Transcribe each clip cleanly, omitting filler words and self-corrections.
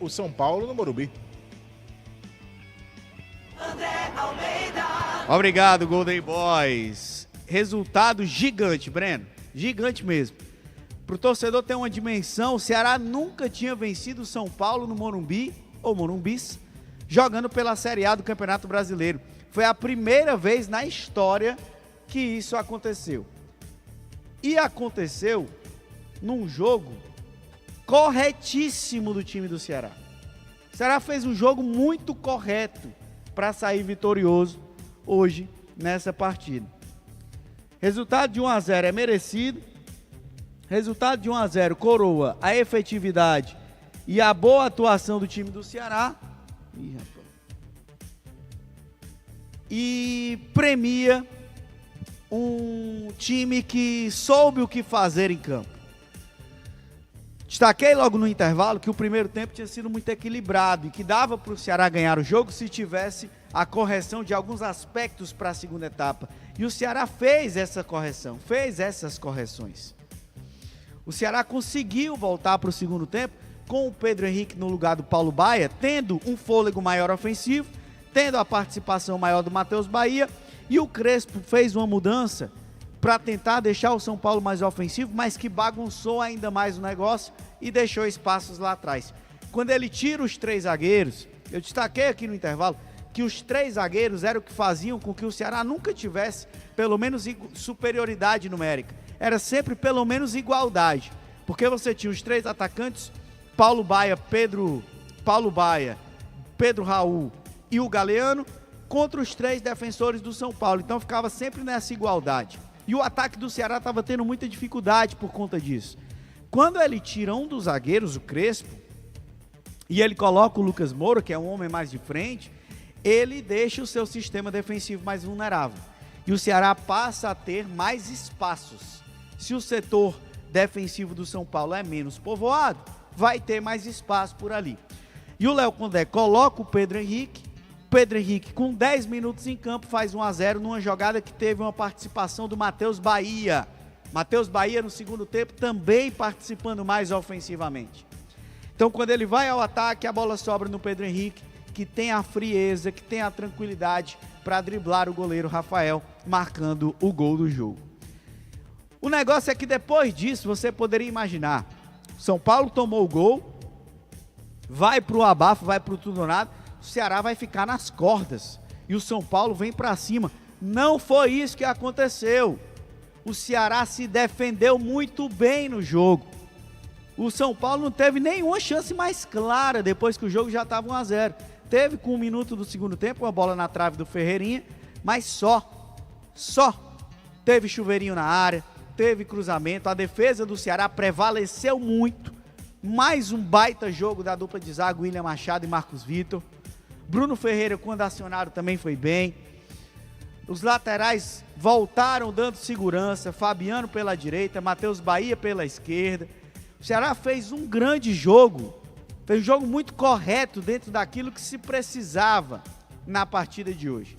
o São Paulo no Morumbi. Obrigado, Golden Boys. Resultado gigante, Breno. Gigante mesmo. Pro torcedor ter uma dimensão, o Ceará nunca tinha vencido o São Paulo no Morumbi, ou Morumbis, jogando pela Série A do Campeonato Brasileiro. Foi a primeira vez na história que isso aconteceu. E aconteceu num jogo corretíssimo do time do Ceará. O Ceará fez um jogo muito correto para sair vitorioso hoje nessa partida. Resultado de 1-0 é merecido. Resultado de 1-0 coroa a efetividade e a boa atuação do time do Ceará. E premia um time que soube o que fazer em campo. Destaquei logo no intervalo que o primeiro tempo tinha sido muito equilibrado e que dava para o Ceará ganhar o jogo se tivesse a correção de alguns aspectos para a segunda etapa. E o Ceará fez essa correção, fez essas correções. O Ceará conseguiu voltar para o segundo tempo com o Pedro Henrique no lugar do Paulo Baia, tendo um fôlego maior ofensivo, tendo a participação maior do Matheus Bahia, e o Crespo fez uma mudança para tentar deixar o São Paulo mais ofensivo, mas que bagunçou ainda mais o negócio e deixou espaços lá atrás. Quando ele tira os três zagueiros, eu destaquei aqui no intervalo, que os três zagueiros eram o que faziam com que o Ceará nunca tivesse, pelo menos, superioridade numérica. Era sempre, pelo menos, igualdade. Porque você tinha os três atacantes, Paulo Baia, Pedro Raul e o Galeano, contra os três defensores do São Paulo. Então ficava sempre nessa igualdade. E o ataque do Ceará estava tendo muita dificuldade por conta disso. Quando ele tira um dos zagueiros, o Crespo, e ele coloca o Lucas Moura, que é um homem mais de frente, ele deixa o seu sistema defensivo mais vulnerável. E o Ceará passa a ter mais espaços. Se o setor defensivo do São Paulo é menos povoado, vai ter mais espaço por ali. E o Léo Condé coloca o Pedro Henrique, com 10 minutos em campo, faz 1-0 numa jogada que teve uma participação do Matheus Bahia. Matheus Bahia no segundo tempo também participando mais ofensivamente. Então quando ele vai ao ataque, a bola sobra no Pedro Henrique, que tem a frieza, que tem a tranquilidade para driblar o goleiro Rafael, marcando o gol do jogo. O negócio é que depois disso, você poderia imaginar, São Paulo tomou o gol, vai para o abafo, vai para o tudo ou nada, o Ceará vai ficar nas cordas e o São Paulo vem para cima. Não foi isso que aconteceu. O Ceará se defendeu muito bem no jogo. O São Paulo não teve nenhuma chance mais clara depois que o jogo já estava 1-0. Teve com 1 minuto do segundo tempo uma bola na trave do Ferreirinha, mas só teve chuveirinho na área, teve cruzamento. A defesa do Ceará prevaleceu muito. Mais um baita jogo da dupla de zaga, William Machado e Marcos Vitor. Bruno Ferreira, quando acionado, também foi bem. Os laterais voltaram dando segurança, Fabiano pela direita, Matheus Bahia pela esquerda. O Ceará fez um grande jogo, fez um jogo muito correto dentro daquilo que se precisava na partida de hoje.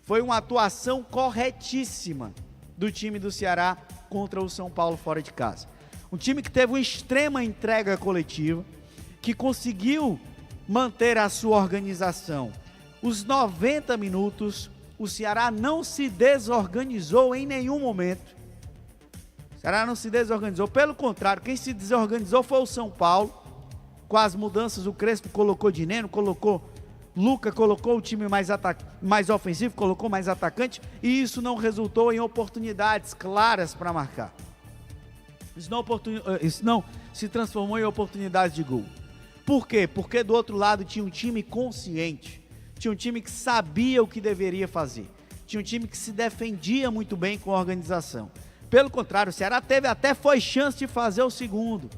Foi uma atuação corretíssima do time do Ceará contra o São Paulo fora de casa. Um time que teve uma extrema entrega coletiva, que conseguiu manter a sua organização. Os 90 minutos, o Ceará não se desorganizou em nenhum momento. O Ceará não se desorganizou, pelo contrário, quem se desorganizou foi o São Paulo. Com as mudanças, o Crespo colocou Dineno, colocou Luca, colocou o time mais ofensivo, colocou mais atacante, e isso não resultou em oportunidades claras para marcar. Isso não se transformou em oportunidades de gol. Por quê? Porque do outro lado tinha um time consciente, tinha um time que sabia o que deveria fazer, tinha um time que se defendia muito bem com a organização. Pelo contrário, o Ceará foi chance de fazer o segundo.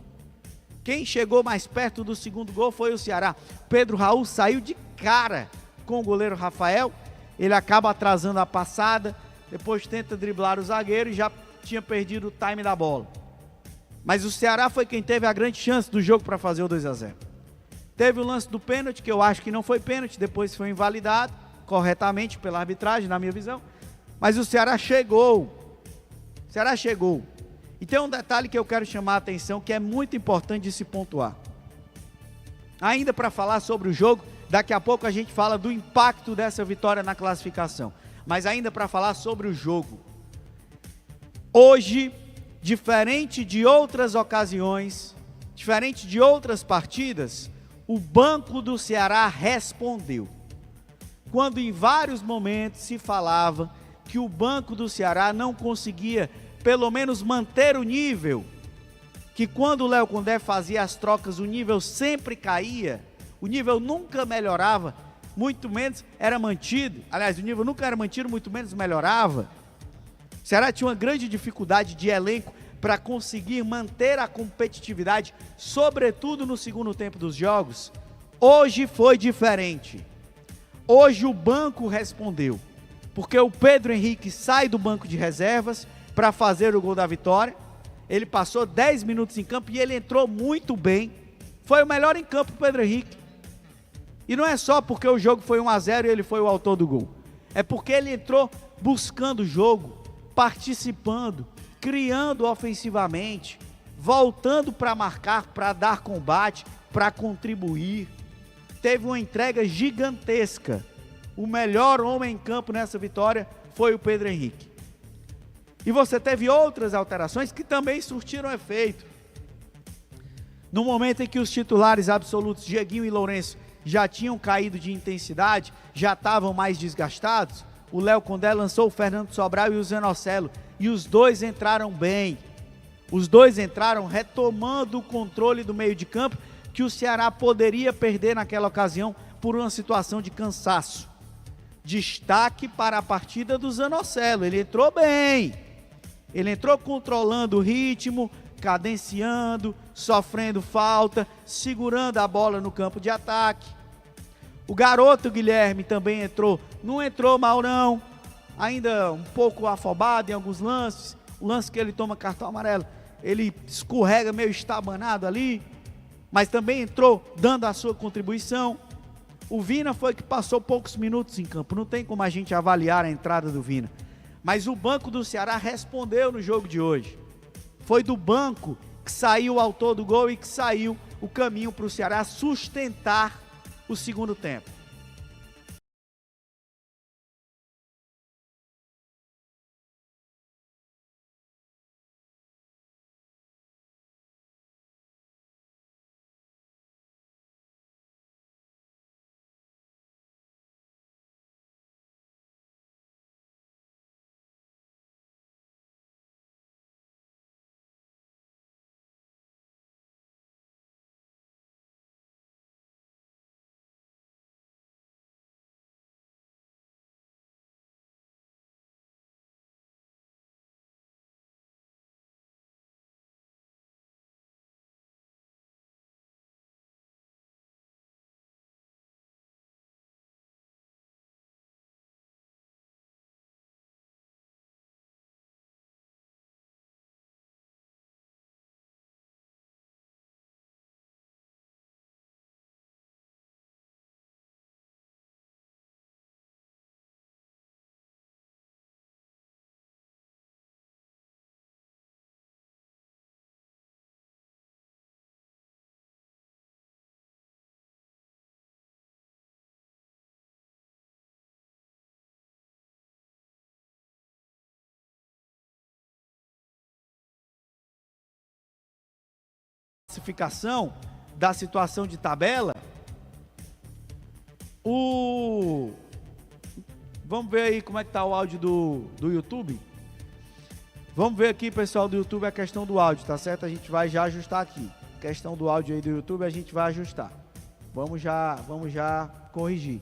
Quem chegou mais perto do segundo gol foi o Ceará. Pedro Raul saiu de cara com o goleiro Rafael, ele acaba atrasando a passada, depois tenta driblar o zagueiro e já tinha perdido o time da bola. Mas o Ceará foi quem teve a grande chance do jogo para fazer o 2-0. Teve o lance do pênalti, que eu acho que não foi pênalti, depois foi invalidado corretamente pela arbitragem, na minha visão. Mas o Ceará chegou. E tem um detalhe que eu quero chamar a atenção, que é muito importante de se pontuar. Ainda para falar sobre o jogo, daqui a pouco a gente fala do impacto dessa vitória na classificação. Mas ainda para falar sobre o jogo. Hoje, diferente de outras ocasiões, diferente de outras partidas, o banco do Ceará respondeu. Quando em vários momentos se falava que o banco do Ceará não conseguia, pelo menos, manter o nível, que quando o Léo Condé fazia as trocas, o nível sempre caía, o nível nunca melhorava, muito menos era mantido. Aliás, o nível nunca era mantido, muito menos melhorava. O Ceará tinha uma grande dificuldade de elenco para conseguir manter a competitividade, sobretudo no segundo tempo dos jogos. Hoje foi diferente. Hoje o banco respondeu, porque o Pedro Henrique sai do banco de reservas para fazer o gol da vitória. Ele passou 10 minutos em campo e ele entrou muito bem. Foi o melhor em campo, o Pedro Henrique. E não é só porque o jogo foi 1-0 e ele foi o autor do gol. É porque ele entrou buscando o jogo, participando, criando ofensivamente, voltando para marcar, para dar combate, para contribuir. Teve uma entrega gigantesca. O melhor homem em campo nessa vitória foi o Pedro Henrique. E você teve outras alterações que também surtiram efeito. No momento em que os titulares absolutos, Dieguinho e Lourenço, já tinham caído de intensidade, já estavam mais desgastados, o Léo Condé lançou o Fernando Sobral e o Zanocelo, e os dois entraram bem. Os dois entraram retomando o controle do meio de campo, que o Ceará poderia perder naquela ocasião por uma situação de cansaço. Destaque para a partida do Zanocelo, ele entrou bem. Ele entrou controlando o ritmo, cadenciando, sofrendo falta, segurando a bola no campo de ataque. O garoto Guilherme também entrou, não entrou mal não, ainda um pouco afobado em alguns lances, o lance que ele toma cartão amarelo, ele escorrega meio estabanado ali, mas também entrou dando a sua contribuição. O Vina foi que passou poucos minutos em campo, não tem como a gente avaliar a entrada do Vina. Mas o banco do Ceará respondeu no jogo de hoje. Foi do banco que saiu o autor do gol e que saiu o caminho para o Ceará sustentar o segundo tempo. Classificação da situação de tabela, vamos ver aí como é que tá o áudio do YouTube. Vamos ver aqui, pessoal do YouTube, a questão do áudio, tá certo? A gente vai já ajustar aqui. Questão do áudio aí do YouTube a gente vai ajustar. Vamos já corrigir.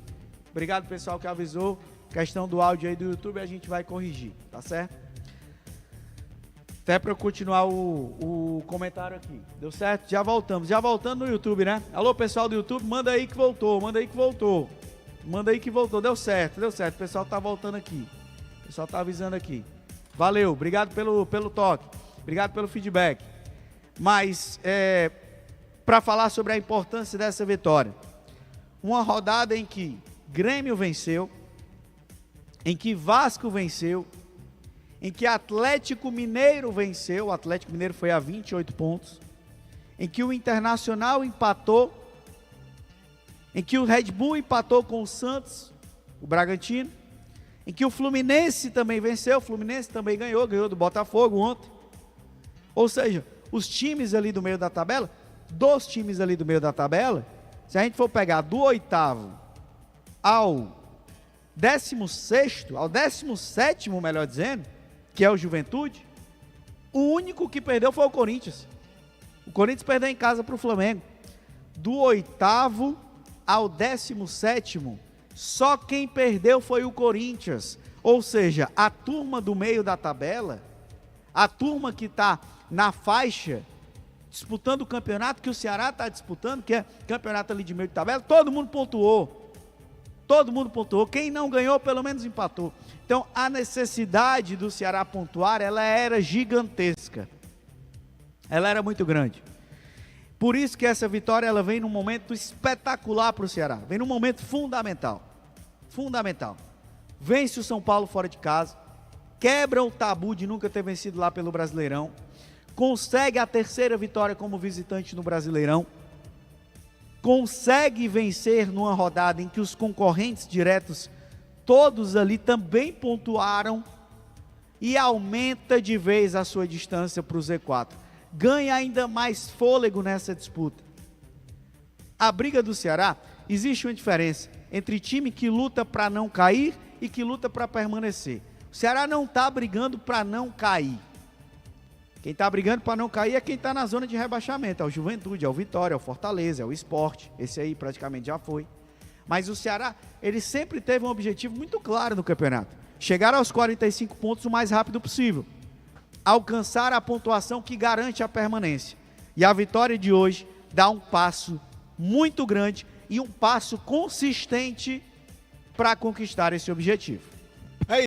Obrigado, pessoal, que avisou. Questão do áudio aí do YouTube a gente vai corrigir, tá certo? Até para eu continuar o comentário aqui. Deu certo? Já voltamos. Já voltando no YouTube, né? Alô, pessoal do YouTube, manda aí que voltou. Manda aí que voltou. Manda aí que voltou. Deu certo, deu certo. O pessoal tá voltando aqui. O pessoal tá avisando aqui. Valeu, obrigado pelo toque. Obrigado pelo feedback. Mas, para falar sobre a importância dessa vitória. Uma rodada em que Grêmio venceu, em que Vasco venceu, em que Atlético Mineiro venceu, o Atlético Mineiro foi a 28 pontos, em que o Internacional empatou em que o Red Bull empatou com o Santos, o Bragantino, em que o Fluminense também venceu, o Fluminense também ganhou do Botafogo ontem. Ou seja, os times ali do meio da tabela, dos times ali do meio da tabela, se a gente for pegar do 8º ao 16º, ao 17º, melhor dizendo, que é o Juventude, o único que perdeu foi o Corinthians. O Corinthians perdeu em casa para o Flamengo. Do 8º ao 17º, só quem perdeu foi o Corinthians. Ou seja, a turma do meio da tabela, a turma que está na faixa, disputando o campeonato que o Ceará está disputando, que é campeonato ali de meio de tabela, todo mundo pontuou. Todo mundo pontuou. Quem não ganhou, pelo menos empatou. Então, a necessidade do Ceará pontuar, ela era gigantesca. Ela era muito grande. Por isso que essa vitória, ela vem num momento espetacular para o Ceará. Vem num momento fundamental. Fundamental. Vence o São Paulo fora de casa. Quebra o tabu de nunca ter vencido lá pelo Brasileirão. Consegue a 3ª vitória como visitante no Brasileirão. Consegue vencer numa rodada em que os concorrentes diretos, todos ali também pontuaram, e aumenta de vez a sua distância para o Z4. Ganha ainda mais fôlego nessa disputa. A briga do Ceará, existe uma diferença entre time que luta para não cair e que luta para permanecer. O Ceará não está brigando para não cair. Quem está brigando para não cair é quem está na zona de rebaixamento, é o Juventude, é o Vitória, é o Fortaleza, é o Sport, esse aí praticamente já foi. Mas o Ceará, ele sempre teve um objetivo muito claro no campeonato: chegar aos 45 pontos o mais rápido possível, alcançar a pontuação que garante a permanência. E a vitória de hoje dá um passo muito grande e um passo consistente para conquistar esse objetivo.